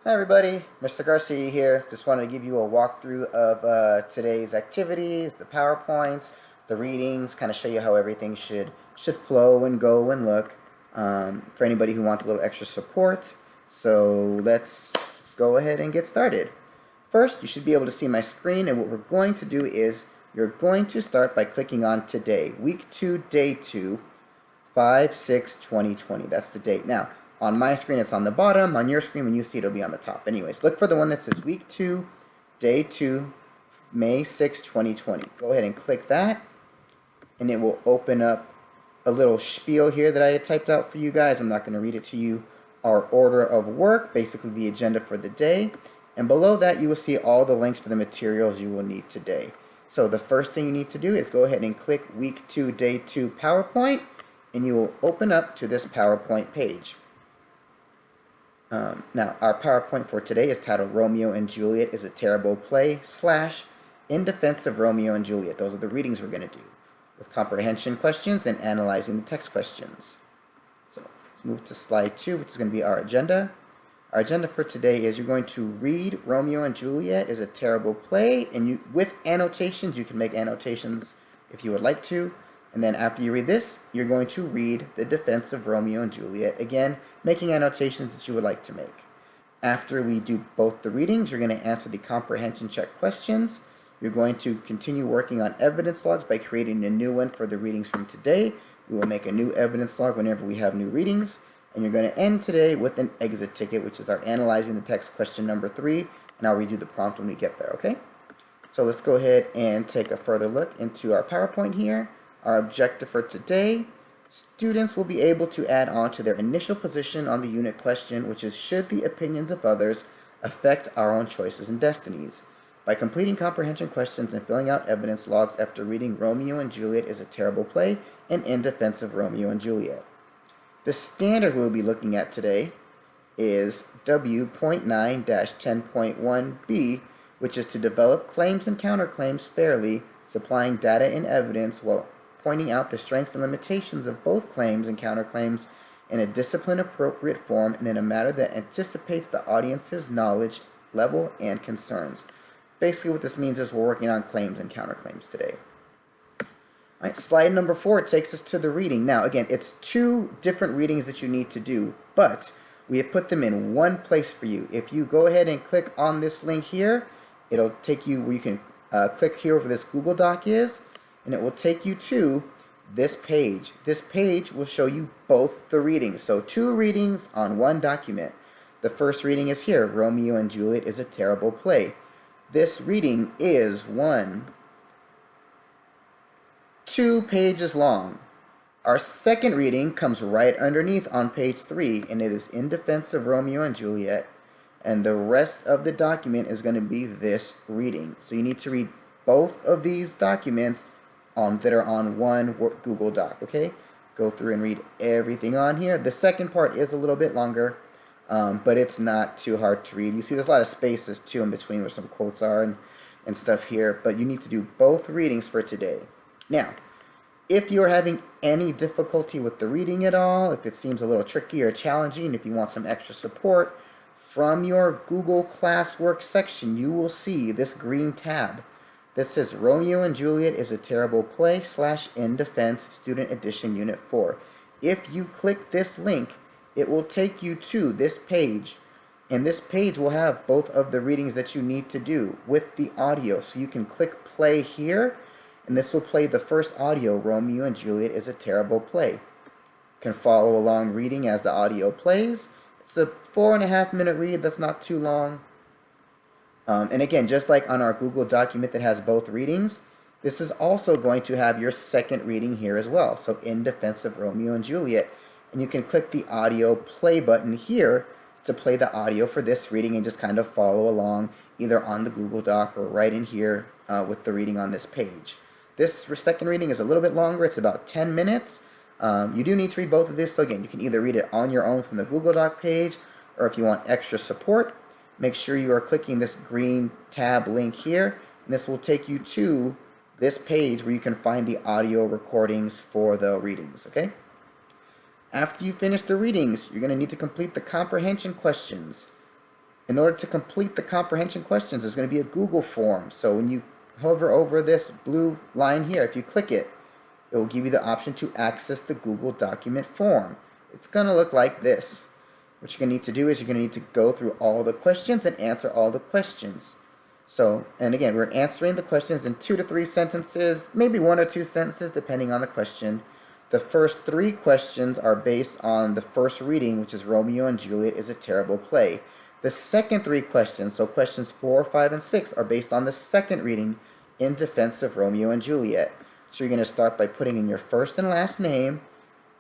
Hi everybody, Mr. Garcia here. Just wanted to give you a walkthrough of today's activities, the PowerPoints, the readings, kind of show you how everything should flow and go and look for anybody who wants a little extra support. So let's go ahead and get started. First, you should be able to see my screen, and what we're going to do is you're going to start by clicking on today, week 2, day 2, 5/6/2020. That's the date. Now, on my screen, it's on the bottom. On your screen, when you see it, it'll be on the top. Anyways, look for the one that says week 2, day 2, May 6, 2020. Go ahead and click that, and it will open up a little spiel here that I had typed out for you guys. I'm not going to read it to you. Our order of work, basically the agenda for the day. And below that, you will see all the links for the materials you will need today. So the first thing you need to do is go ahead and click week 2, day 2 PowerPoint, and you will open up to this PowerPoint page. Now, our PowerPoint for today is titled Romeo and Juliet is a Terrible Play / In Defense of Romeo and Juliet. Those are the readings we're going to do, with comprehension questions and analyzing the text questions. So let's move to slide 2, which is going to be our agenda. Our agenda for today is you're going to read Romeo and Juliet is a Terrible Play, and with annotations, you can make annotations if you would like to. And then after you read this, you're going to read The Defense of Romeo and Juliet, again, making annotations that you would like to make. After we do both the readings, you're going to answer the comprehension check questions. You're going to continue working on evidence logs by creating a new one for the readings from today. We will make a new evidence log whenever we have new readings. And you're going to end today with an exit ticket, which is our analyzing the text question number 3. And I'll read you the prompt when we get there, okay? So let's go ahead and take a further look into our PowerPoint here. Our objective for today, students will be able to add on to their initial position on the unit question, which is should the opinions of others affect our own choices and destinies? By completing comprehension questions and filling out evidence logs after reading Romeo and Juliet is a Terrible Play and In Defense of Romeo and Juliet. The standard we'll be looking at today is W.9-10.1b, which is to develop claims and counterclaims fairly, supplying data and evidence while pointing out the strengths and limitations of both claims and counterclaims in a discipline-appropriate form and in a manner that anticipates the audience's knowledge level and concerns. Basically what this means is we're working on claims and counterclaims today. All right, slide number 4 takes us to the reading. Now, again, it's 2 different readings that you need to do, but we have put them in one place for you. If you go ahead and click on this link here, it'll take you where you can click here where this Google Doc is, and it will take you to this page. This page will show you both the readings. So 2 readings on one document. The first reading is here, Romeo and Juliet is a Terrible Play. This reading is 2 pages long. Our second reading comes right underneath on page 3, and it is In Defense of Romeo and Juliet, and the rest of the document is going to be this reading. So you need to read both of these documents that are on one Google Doc, okay? Go through and read everything on here. The second part is a little bit longer, but it's not too hard to read. You see there's a lot of spaces too in between where some quotes are and stuff here, but you need to do both readings for today. Now, if you're having any difficulty with the reading at all, if it seems a little tricky or challenging, if you want some extra support, from your Google Classwork section, you will see this green tab that says Romeo and Juliet is a Terrible Play / In Defense Student Edition Unit 4. If you click this link, it will take you to this page, and this page will have both of the readings that you need to do with the audio. So you can click play here, and this will play the first audio, Romeo and Juliet is a Terrible Play. You can follow along reading as the audio plays. It's a 4.5 minute read, that's not too long. And again, just like on our Google document that has both readings, this is also going to have your second reading here as well. So In Defense of Romeo and Juliet. And you can click the audio play button here to play the audio for this reading and just kind of follow along either on the Google Doc or right in here with the reading on this page. This second reading is a little bit longer. It's about 10 minutes. You do need to read both of these. So again, you can either read it on your own from the Google Doc page, or if you want extra support, make sure you are clicking this green tab link here, and this will take you to this page where you can find the audio recordings for the readings, okay? After you finish the readings, you're going to need to complete the comprehension questions. In order to complete the comprehension questions, there's going to be a Google form. So when you hover over this blue line here, if you click it, it will give you the option to access the Google document form. It's going to look like this. What you're going to need to do is you're going to need to go through all the questions and answer all the questions. So, and again, we're answering the questions in 2 to 3 sentences, maybe 1 or 2 sentences, depending on the question. The first 3 questions are based on the first reading, which is Romeo and Juliet is a Terrible Play. The second 3 questions, so questions 4, 5, and 6, are based on the second reading, In Defense of Romeo and Juliet. So you're going to start by putting in your first and last name,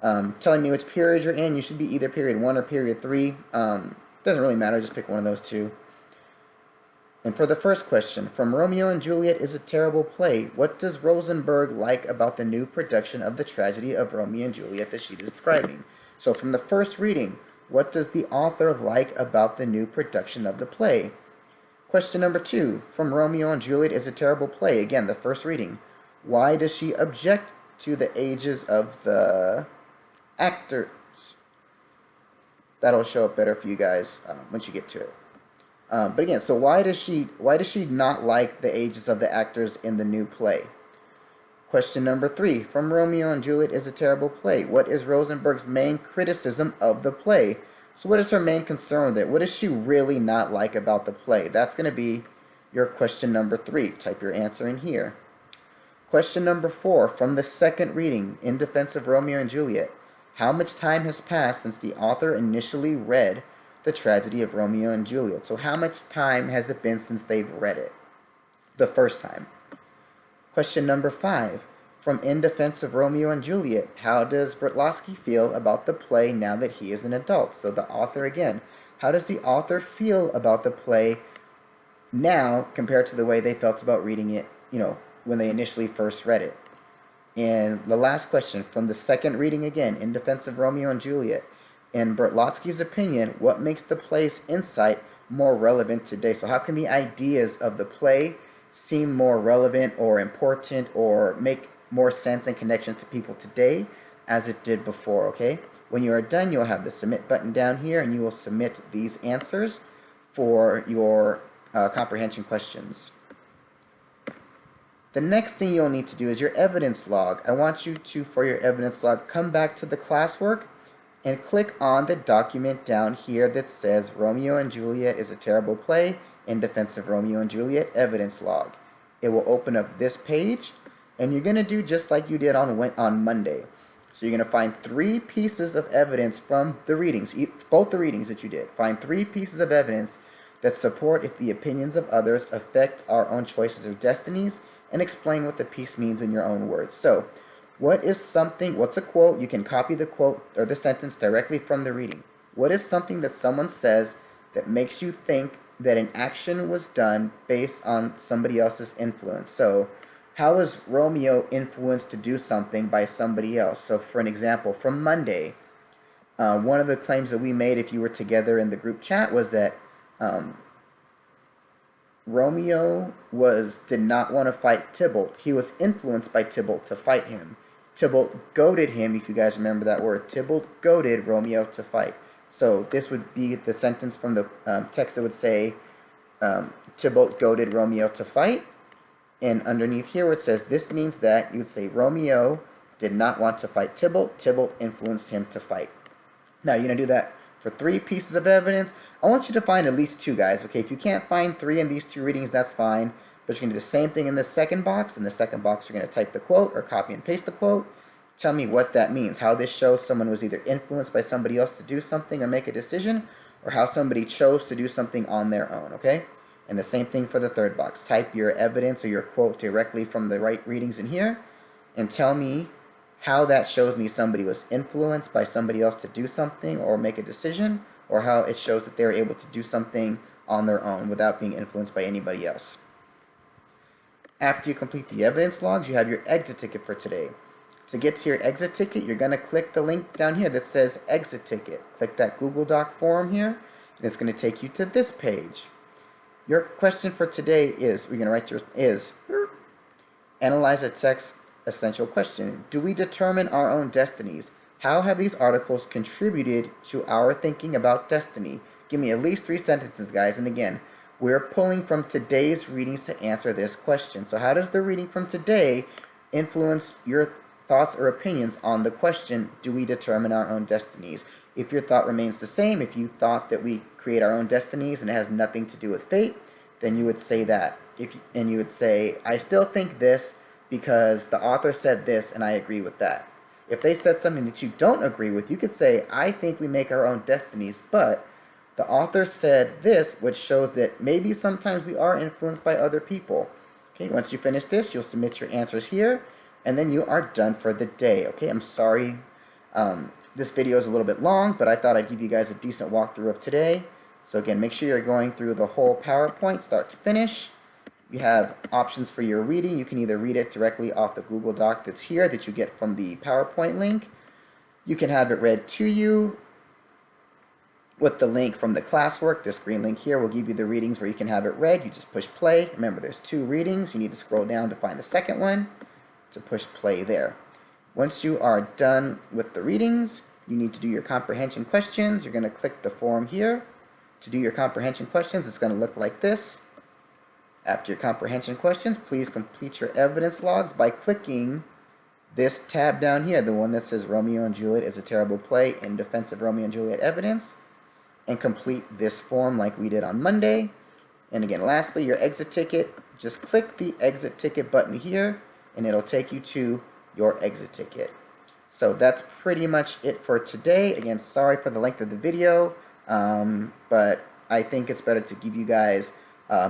telling me which period you're in. You should be either period 1 or period 3. Doesn't really matter, just pick one of those 2. And for the first question, from Romeo and Juliet is a Terrible Play, what does Rosenberg like about the new production of the tragedy of Romeo and Juliet that she's describing? So from the first reading, what does the author like about the new production of the play? Question number 2, from Romeo and Juliet is a Terrible Play, again, the first reading. Why does she object to the ages of the actors? That'll show up better for you guys once you get to it. But again, so why does she not like the ages of the actors in the new play? Question number 3, from Romeo and Juliet is a Terrible Play. What is Rosenberg's main criticism of the play? So what is her main concern with it? What does she really not like about the play? That's going to be your question number 3. Type your answer in here. Question number 4, from the second reading, In Defense of Romeo and Juliet. How much time has passed since the author initially read the tragedy of Romeo and Juliet? So how much time has it been since they've read it the first time? Question number 5, from In Defense of Romeo and Juliet. How does Bertlotsky feel about the play now that he is an adult? So the author again. How does the author feel about the play now compared to the way they felt about reading it, when they initially first read it? And the last question, from the second reading again, In Defense of Romeo and Juliet. In Bertlotsky's opinion, what makes the play's insight more relevant today? So how can the ideas of the play seem more relevant or important or make more sense and connection to people today as it did before, okay? When you are done, you'll have the submit button down here and you will submit these answers for your comprehension questions. The next thing you'll need to do is your evidence log. I want you to, for your evidence log, come back to the classwork and click on the document down here that says Romeo and Juliet is a Terrible Play, In Defense of Romeo and Juliet, evidence log. It will open up this page, and you're going to do just like you did on Monday. So you're going to find 3 pieces of evidence from the readings, both the readings that you did. Find 3 pieces of evidence that support if the opinions of others affect our own choices or destinies, and explain what the piece means in your own words. So, what's a quote? You can copy the quote or the sentence directly from the reading. What is something that someone says that makes you think that an action was done based on somebody else's influence? So, how was Romeo influenced to do something by somebody else? So, for an example, from Monday, one of the claims that we made if you were together in the group chat was that Romeo did not want to fight Tybalt. He was influenced by Tybalt to fight him. Tybalt goaded him, if you guys remember that word. Tybalt goaded Romeo to fight. So this would be the sentence from the text that would say, Tybalt goaded Romeo to fight. And underneath here where it says, this means that, you would say Romeo did not want to fight Tybalt. Tybalt influenced him to fight. Now you're going to do that for 3 pieces of evidence. I want you to find at least 2, guys. Okay, if you can't find 3 in these 2 readings, that's fine. But you're going to do the same thing in the second box. In the second box, you're going to type the quote or copy and paste the quote. Tell me what that means. How this shows someone was either influenced by somebody else to do something or make a decision, or how somebody chose to do something on their own, okay? And the same thing for the third box. Type your evidence or your quote directly from the right readings in here, and tell me how that shows me somebody was influenced by somebody else to do something or make a decision, or how it shows that they're able to do something on their own without being influenced by anybody else. After you complete the evidence logs, you have your exit ticket for today. To get to your exit ticket, you're going to click the link down here that says exit ticket. Click that Google Doc form here, and it's going to take you to this page. Your question for today is, we're going to write yours, is analyze a text essential question. Do we determine our own destinies? How have these articles contributed to our thinking about destiny? Give me at least 3 sentences, guys. And again, we're pulling from today's readings to answer this question. So how does the reading from today influence your thoughts or opinions on the question, do we determine our own destinies? If your thought remains the same, if you thought that we create our own destinies and it has nothing to do with fate, then you would say that. And you would say, I still think this because the author said this and I agree with that. If they said something that you don't agree with, you could say, I think we make our own destinies, but the author said this, which shows that maybe sometimes we are influenced by other people. Okay, once you finish this, you'll submit your answers here, and then you are done for the day. Okay, I'm sorry this video is a little bit long, but I thought I'd give you guys a decent walkthrough of today. So again, make sure you're going through the whole PowerPoint, start to finish. You have options for your reading. You can either read it directly off the Google Doc that's here that you get from the PowerPoint link. You can have it read to you with the link from the classwork. This green link here will give you the readings where you can have it read. You just push play. Remember, there's 2 readings. You need to scroll down to find the second one to push play there. Once you are done with the readings, you need to do your comprehension questions. You're going to click the form here. To do your comprehension questions, it's going to look like this. After your comprehension questions, please complete your evidence logs by clicking this tab down here, the one that says Romeo and Juliet is a terrible play in defense of Romeo and Juliet evidence, and complete this form like we did on Monday. And again, lastly, your exit ticket, just click the exit ticket button here and it'll take you to your exit ticket. So that's pretty much it for today. Again, sorry for the length of the video, but I think it's better to give you guys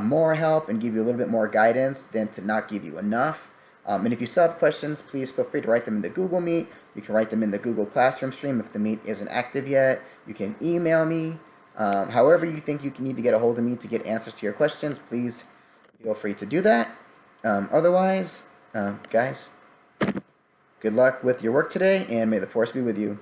more help and give you a little bit more guidance than to not give you enough. And if you still have questions, please feel free to write them in the Google Meet. You can write them in the Google Classroom stream if the Meet isn't active yet. You can email me. However you think you need to get a hold of me to get answers to your questions, please feel free to do that. Otherwise, guys, good luck with your work today, and may the force be with you.